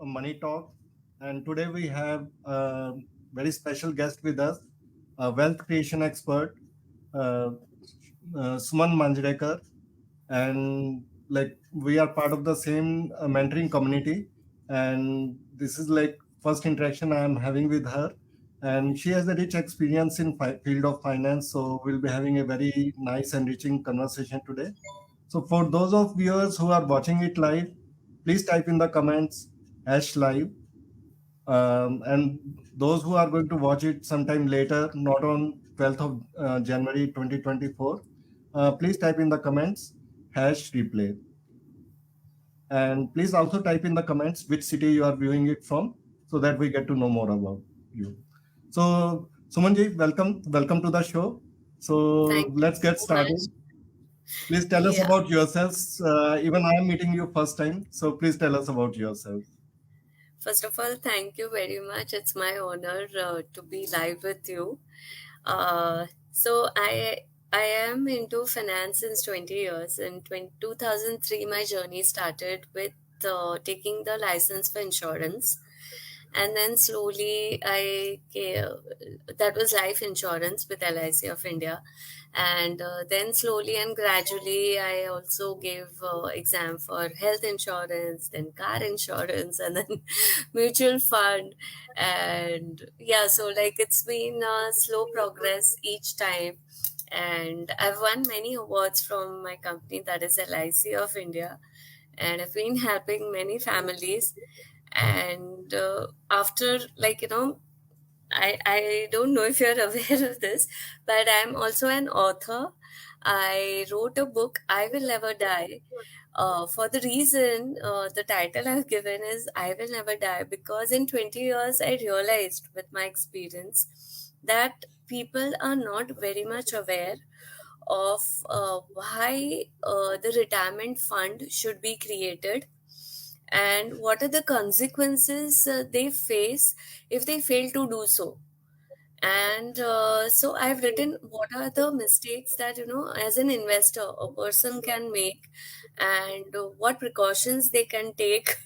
Money Talk. And today we have a very special guest with us, a wealth creation expert, uh, Suman Manjrekar. And like we are part of the same mentoring community. And this is like first interaction I am having with her. And she has a rich experience in field of finance. So we'll be having a very nice, enriching conversation today. So for those of viewers who are watching it live, please type in the comments #live. And those who are going to watch it sometime later, not on 12th of January 2024, please type in the comments #replay. And please also type in the comments which city you are viewing it from so that we get to know more about you. So Sumanji, welcome to the show. So Thank you let's get so much. started. Please tell us Yeah. about yourselves. Even I am meeting you first time, so please tell us about yourself. First of all, thank you very much. It's my honor to be live with you. So I am into finance since 20 years. In 2003, my journey started with taking the license for insurance, and then slowly that was life insurance with LIC of India, and then slowly and gradually I also gave exam for health insurance, then car insurance, and then mutual fund. And yeah, so like it's been a slow progress each time, and I've won many awards from my company, that is LIC of India, and I've been helping many families. And after, I don't know if you're aware of this, but I'm also an author. I wrote a book, I Will Never Die. For the reason, the title I've given is I Will Never Die, because in 20 years I realized with my experience that people are not very much aware of why the retirement fund should be created, and what are the consequences they face if they fail to do so. And so I've written what are the mistakes that, as an investor, a person can make, and what precautions they can take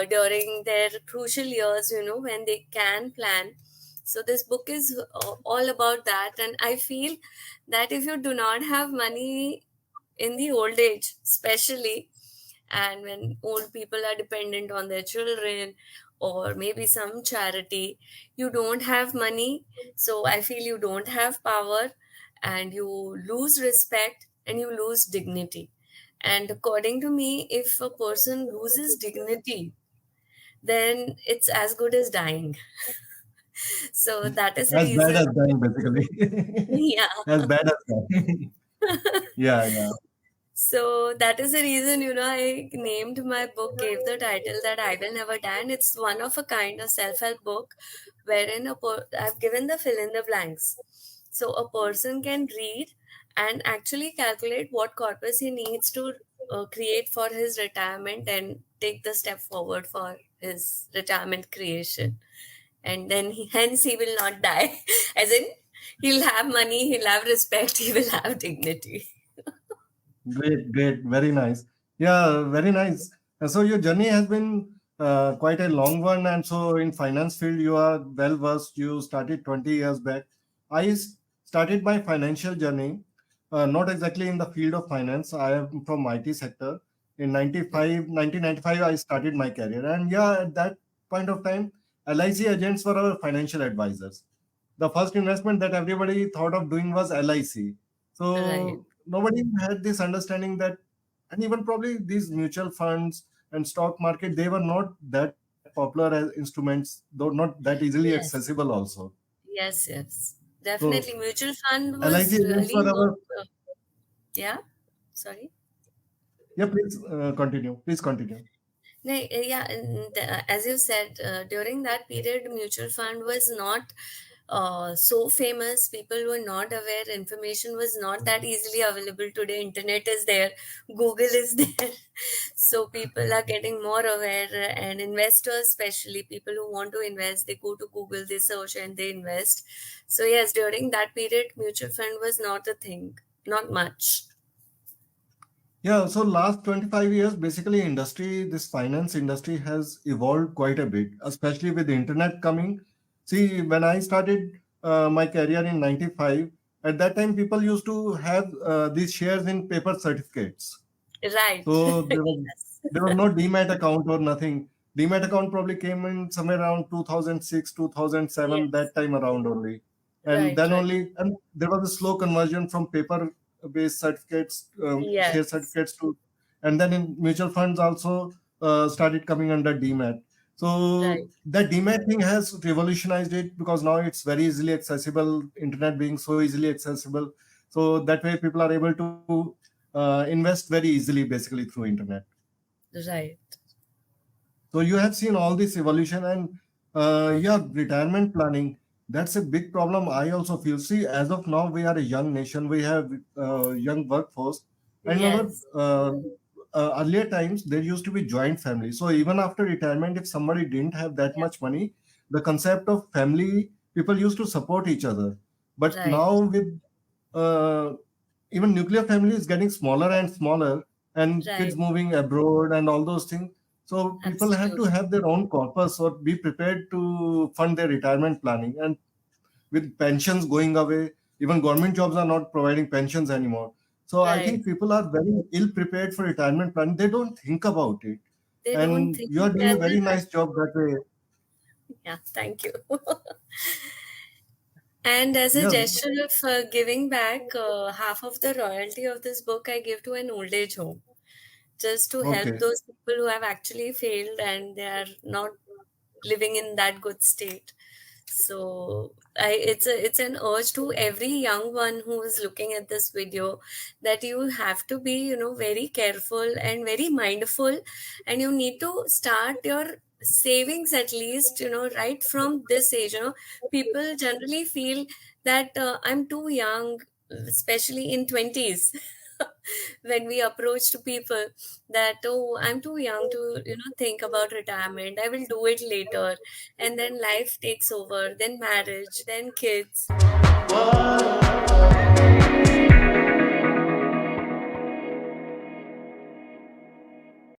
during their crucial years, when they can plan. So this book is all about that. And I feel that if you do not have money in the old age, especially, and when old people are dependent on their children or maybe some charity, you don't have money, so I feel you don't have power, and you lose respect and you lose dignity. And according to me, if a person loses dignity, then it's as good as dying. So that is the As bad reason. as dying, basically. Yeah. As bad as dying. Yeah, yeah. So that is the reason, I named my book, gave the title that I Will Never Die. And it's one of a kind of self-help book wherein I've given the fill in the blanks. So a person can read and actually calculate what corpus he needs to create for his retirement and take the step forward for his retirement creation. And then hence he will not die. As in, he'll have money, he'll have respect, he will have dignity. Great, great. Very nice. Yeah, very nice. So your journey has been quite a long one, and so in finance field you are well versed. You started 20 years back. Started my financial journey, not exactly in the field of finance. I am from IT sector. In 1995, I started my career, and yeah, at that point of time, LIC agents were our financial advisors. The first investment that everybody thought of doing was LIC. Right. So nobody had this understanding that, and even probably these mutual funds and stock market, they were not that popular as instruments, though not that easily Yes. accessible also. Yes, yes. So Definitely. Mutual fund LIC was agents really were not. our, Yeah. Sorry. yeah, please continue. Please continue. No, yeah, and as you said, during that period, mutual fund was not so famous. People were not aware. Information was not that easily available. Today, internet is there, Google is there, so people are getting more aware. And investors, especially people who want to invest, they go to Google, they search, and they invest. So yes, during that period, mutual fund was not a thing, not much. Yeah, so last 25 years, basically industry, this finance industry has evolved quite a bit, especially with the internet coming. See, when I started my career in 95, at that time people used to have these shares in paper certificates. Right. So Yes. there was no demat account or nothing. Demat account probably came in somewhere around 2006, 2007, Yes. that time around only. And Right, then right. only, and there was a slow conversion from paper based certificates, share Yes. certificates to, and then in mutual funds also started coming under demat. So Right. that demat thing has revolutionized it because now it's very easily accessible, internet being so easily accessible. So that way people are able to invest very easily basically through internet. Right. So you have seen all this evolution and yeah, retirement planning. That's a big problem. I also feel. See, as of now, we are a young nation. We have young workforce, and in our Yes. earlier times there used to be joint family. So even after retirement, if somebody didn't have that Yeah. much money, the concept of family people used to support each other. But Right. now with uh, even nuclear family is getting smaller and smaller, and kids Right. moving abroad and all those things, so people have to Absolutely. have their own corpus or be prepared to fund their retirement planning. And with pensions going away, even government jobs are not providing pensions anymore. So I Right. think people are very ill prepared for retirement planning. They don't think about it. They don't And think you are doing a and very the nice job that way. yeah, thank you. And as a Yeah, gesture of giving back, half of the royalty of this book I give to an old age home, just to help okay. those people who have actually failed and they are not living in that good state. So it's an urge to every young one who is looking at this video that you have to be, very careful and very mindful, and you need to start your savings at least, right from this age. People generally feel that I'm too young, especially in 20s. When we approach to people that, oh, I'm too young to think about retirement, I will do it later, and then life takes over, then marriage, then kids.